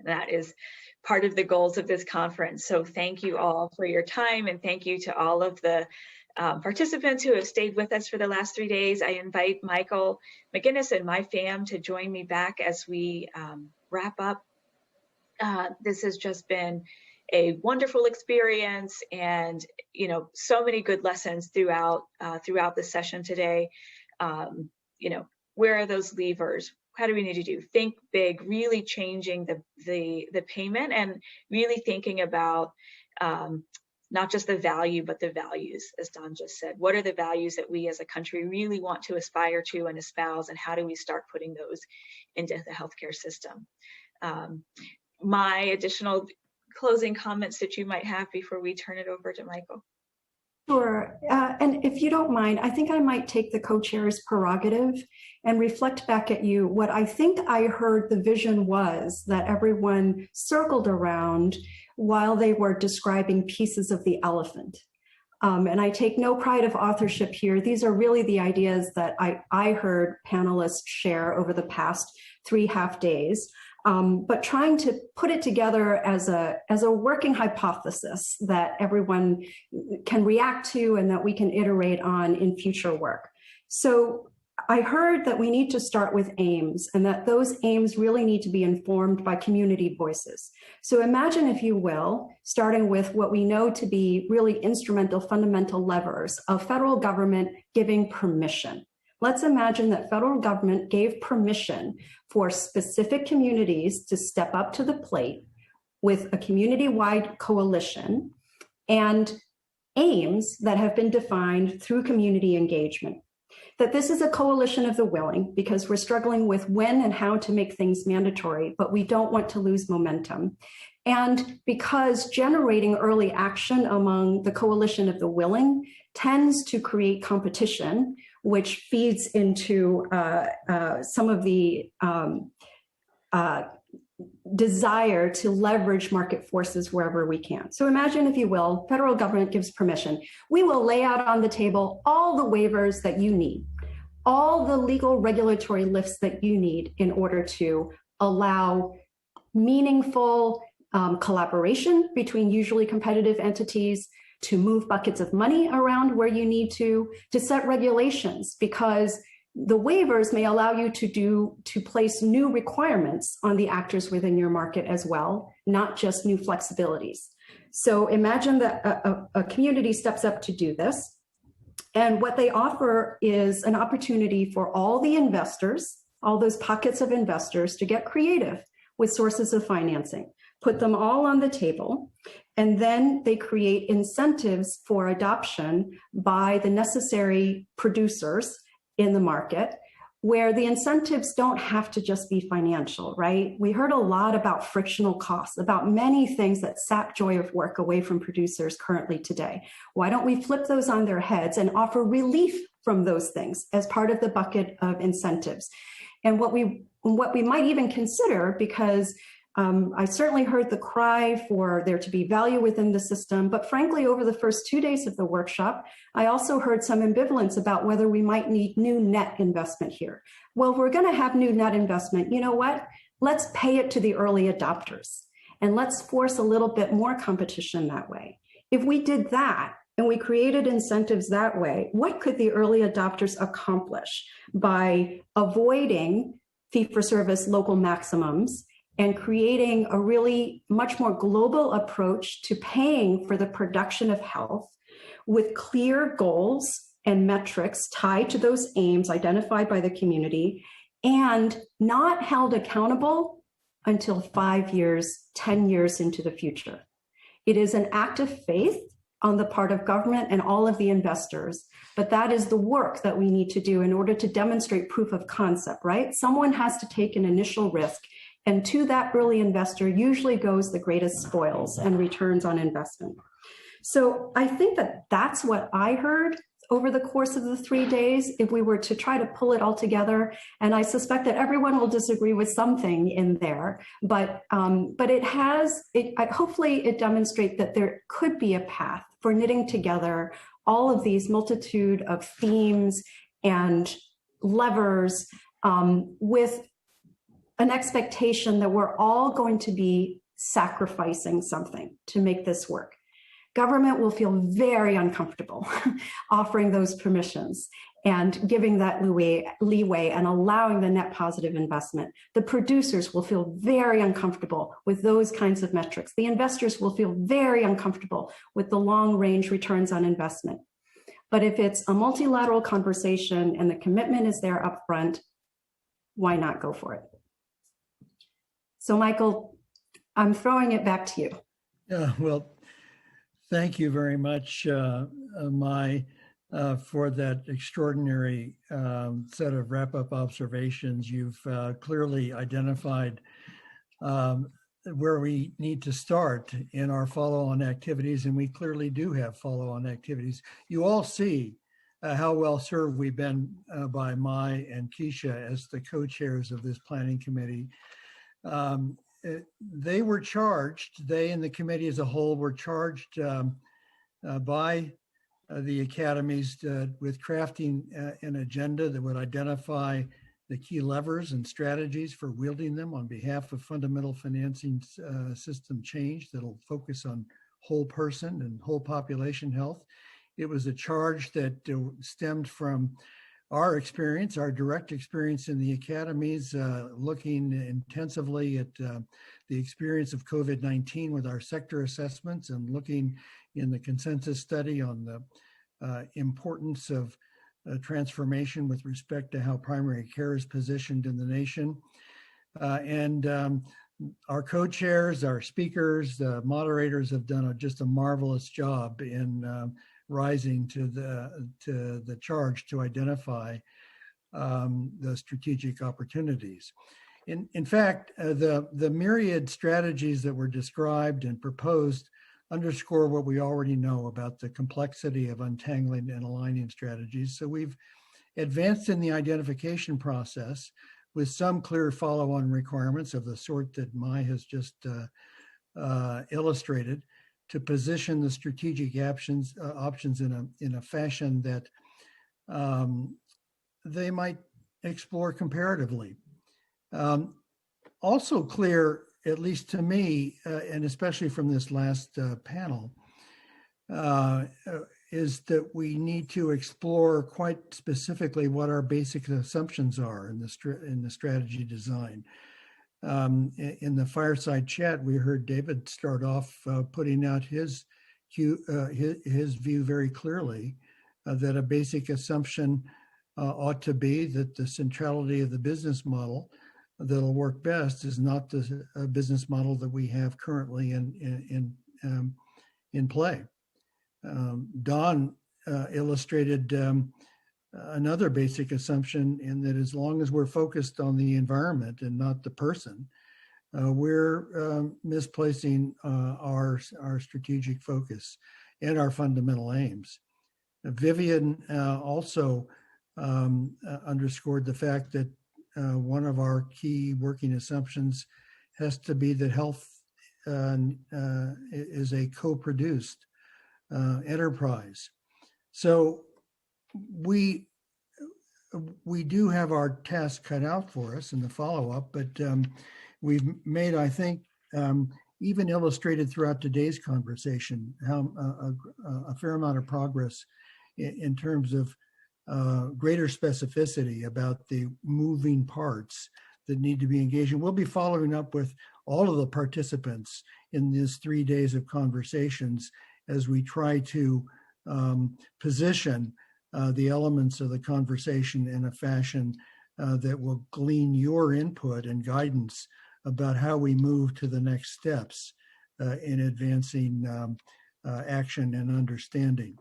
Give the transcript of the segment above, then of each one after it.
And that is part of the goals of this conference. So thank you all for your time, and thank you to all of the participants who have stayed with us for the last 3 days. I invite Michael McGinnis and my fam to join me back as we wrap up. This has just been a wonderful experience, and so many good lessons throughout the session today. Where are those levers? How do we need to do? Think big, really changing the payment, and really thinking about not just the value, but the values, as Don just said. What are the values that we as a country really want to aspire to and espouse, and how do we start putting those into the healthcare system? My additional closing comments that you might have before we turn it over to Michael. Sure. And if you don't mind, I think I might take the co-chair's prerogative and reflect back at you. What I think I heard the vision was that everyone circled around while they were describing pieces of the elephant. And I take no pride of authorship here. These are really the ideas that I heard panelists share over the past 3 half days. But trying to put it together as a working hypothesis that everyone can react to and that we can iterate on in future work. So I heard that we need to start with aims, and that those aims really need to be informed by community voices. So imagine, if you will, starting with what we know to be really instrumental, fundamental levers of federal government giving permission. Let's imagine that federal government gave permission for specific communities to step up to the plate with a community-wide coalition and aims that have been defined through community engagement. That this is a coalition of the willing, because we're struggling with when and how to make things mandatory, but we don't want to lose momentum. And because generating early action among the coalition of the willing tends to create competition, which feeds into some of the desire to leverage market forces wherever we can. So imagine, if you will, federal government gives permission. We will lay out on the table all the waivers that you need, all the legal regulatory lifts that you need in order to allow meaningful collaboration between usually competitive entities, to move buckets of money around where you need to set regulations, because the waivers may allow you to place new requirements on the actors within your market as well, not just new flexibilities. So imagine that a community steps up to do this, and what they offer is an opportunity for all the investors, all those pockets of investors, to get creative with sources of financing, put them all on the table, and then they create incentives for adoption by the necessary producers in the market, where the incentives don't have to just be financial, right? We heard a lot about frictional costs, about many things that sap joy of work away from producers currently today. Why don't we flip those on their heads and offer relief from those things as part of the bucket of incentives? And what we might even consider, because I certainly heard the cry for there to be value within the system, but frankly, over the first 2 days of the workshop, I also heard some ambivalence about whether we might need new net investment here. Well, we're going to have new net investment. You know what? Let's pay it to the early adopters, and let's force a little bit more competition that way. If we did that, and we created incentives that way, what could the early adopters accomplish by avoiding fee-for-service local maximums and creating a really much more global approach to paying for the production of health, with clear goals and metrics tied to those aims identified by the community, and not held accountable until 5 years, 10 years into the future? It is an act of faith on the part of government and all of the investors, but that is the work that we need to do in order to demonstrate proof of concept, right? Someone has to take an initial risk, and to that early investor usually goes the greatest spoils and returns on investment. So I think that that's what I heard over the course of the 3 days, if we were to try to pull it all together. And I suspect that everyone will disagree with something in there, but hopefully it demonstrates that there could be a path for knitting together all of these multitude of themes and levers with an expectation that we're all going to be sacrificing something to make this work. Government will feel very uncomfortable offering those permissions and giving that leeway and allowing the net positive investment. The producers will feel very uncomfortable with those kinds of metrics. The investors will feel very uncomfortable with the long-range returns on investment. But if it's a multilateral conversation and the commitment is there up front, why not go for it? So Michael, I'm throwing it back to you. Yeah, well, thank you very much, Mai, for that extraordinary set of wrap-up observations. You've clearly identified where we need to start in our follow-on activities, and we clearly do have follow-on activities. You all see how well served we've been by Mai and Keisha as the co-chairs of this planning committee. They were charged, they and the committee as a whole were charged by the academies with crafting an agenda that would identify the key levers and strategies for wielding them on behalf of fundamental financing system change that'll focus on whole person and whole population health. It was a charge that stemmed from our experience, our direct experience in the academies, looking intensively at the experience of COVID-19 with our sector assessments and looking in the consensus study on the importance of transformation with respect to how primary care is positioned in the nation. Our co-chairs, our speakers, the moderators have done just a marvelous job in rising to the charge to identify the strategic opportunities. In fact, the myriad strategies that were described and proposed underscore what we already know about the complexity of untangling and aligning strategies. So we've advanced in the identification process with some clear follow-on requirements of the sort that Mai has just illustrated, to position the strategic options in a fashion that they might explore comparatively. Also clear, at least to me, and especially from this last panel, is that we need to explore quite specifically what our basic assumptions are in the strategy design. In the fireside chat, we heard David start off putting out his view very clearly, that a basic assumption ought to be that the centrality of the business model that'll work best is not the business model that we have currently in play. Don illustrated another basic assumption in that as long as we're focused on the environment and not the person, we're misplacing our strategic focus and our fundamental aims. Vivian also underscored the fact that one of our key working assumptions has to be that health is a co-produced enterprise. So we do have our task cut out for us in the follow-up, but we've made, I think, even illustrated throughout today's conversation, how a fair amount of progress in terms of greater specificity about the moving parts that need to be engaged. And we'll be following up with all of the participants in these 3 days of conversations as we try to position the elements of the conversation in a fashion that will glean your input and guidance about how we move to the next steps in advancing action and understanding.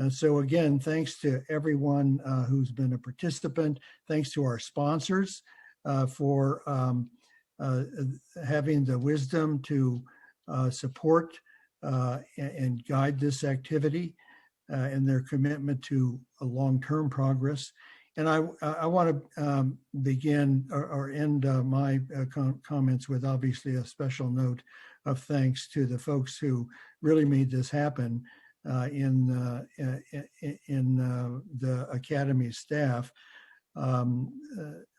So again, thanks to everyone who's been a participant. Thanks to our sponsors for having the wisdom to support and guide this activity and their commitment to a long-term progress. And I want to begin or end my comments with obviously a special note of thanks to the folks who really made this happen in the Academy staff.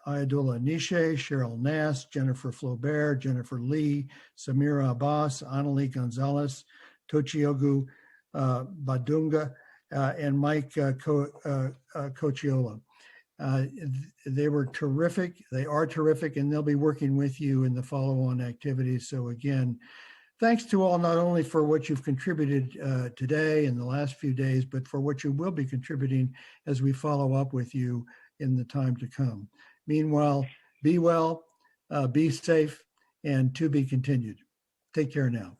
Ayatollah Nishe, Cheryl Nass, Jennifer Flaubert, Jennifer Lee, Samira Abbas, Annalie Gonzalez, Tochiogu Badunga, and Mike Cochiola. They were terrific. They are terrific, and they'll be working with you in the follow-on activities. So again, thanks to all, not only for what you've contributed today and the last few days, but for what you will be contributing as we follow up with you in the time to come. Meanwhile, be well, be safe, and to be continued. Take care now.